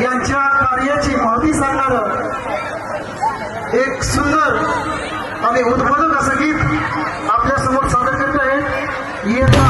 यांच्या कार्याची माहिती सांगणारं एक सुंदर आणि उद्बोधक असं गीत आपल्या समोर सादर करत आहे। येता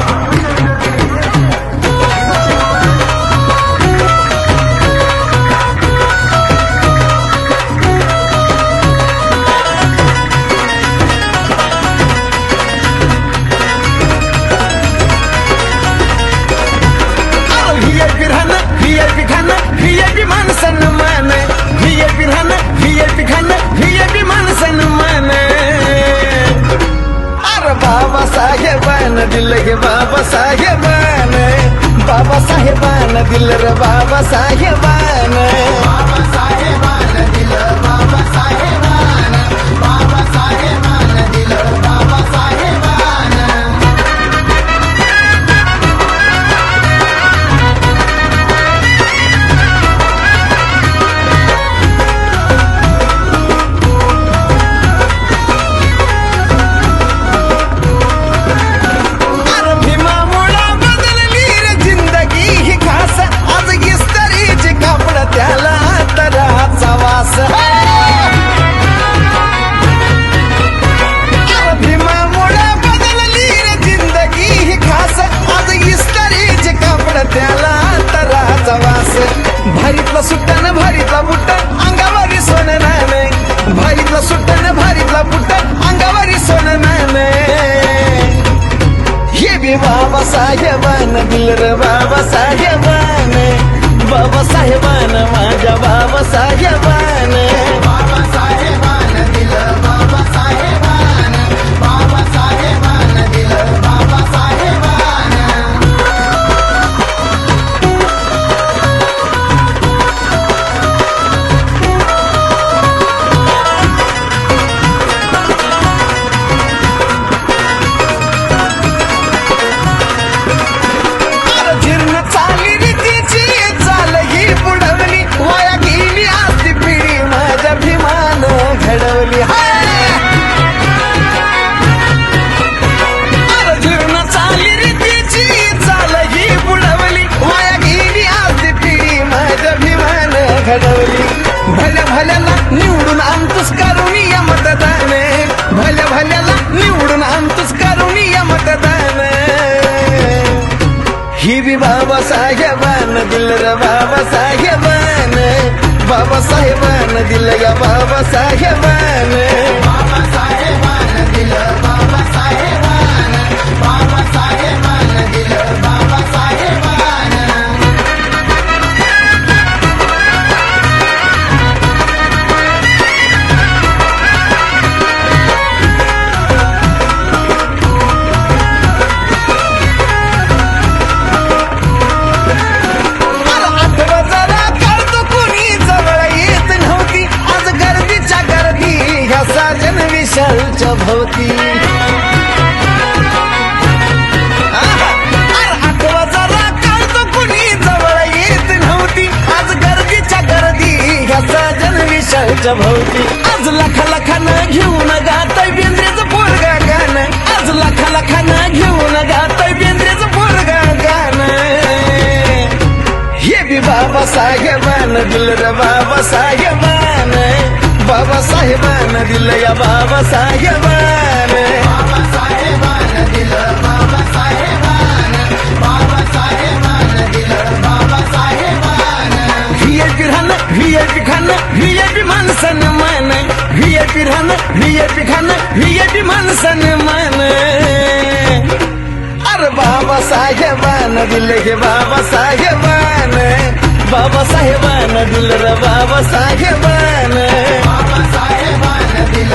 दिल गे बाबा साहेबान, बाबा साहेबान दिल रे बाबा साहेबान, बाबा साहेबान दिल बाबा साहेबान, बाबा साहेबान दिल बाबा साहेबान। भारीतला सुट्टान भारीतला बुट्टा अंगावारी सोनं नाणे, भारीतला सुट्टान भारीतला बुट्टा अंगावारी सोनं नाणे। हे बी बाबा साहेबान दिल रे बाबा साहेबान, बाबा साहेबान माझ्या बाबा साहेबान, बाबा साहेबान दिल बाबा साहेबान, बाबा साहेबान दिल बाबा साहेबान। भल्या भल्याला निवडून आणतोस करुणीय मतदान, भल्या भल्याला निवडून आणतोस करुणीय मतदान। ही बी बाबा साहेबान दिल रे बाबा साहेबान, बाबा साहेबान दिल या बाबा साहेबान, बाबा साहेबान दिल बाबा साहेबान, बाबा साहेबान दिल बाबा साहेबान। विशालच्या भोवती आठवा जरा काढतो कुणी जवळ येत नव्हती, आज गर्दीच्या गर्दी ह्या साजन विशालच्या भोवती। आज लाखा लाखानं घेऊन गाताय बेंद्रेचं पोरगा गाणं, आज लाखा लाखानं घेऊन गाताय बेंद्रेचं पोरगा गाणं। हे बी बाबा साहेबान दिल रे बाबा साहेबान, बाबा साहेबान दिल या बाबा साहेबान, बाबा साहेबान दिल बाबा साहेबान, बाबा साहेबान दिल बाबा साहेबान। व्हीआयपी राहणं व्हीआयपी खाणं व्हीआयपी माणसानं मान, व्हीआयपी राहणं व्हीआयपी खाणं व्हीआयपी माणसानं मान। अरे बाबा साहेबान दिल हे बाबा साहेबान, बाबा साहेबान दिल रे बाबा साहेबान, बाबा साहेबान दिल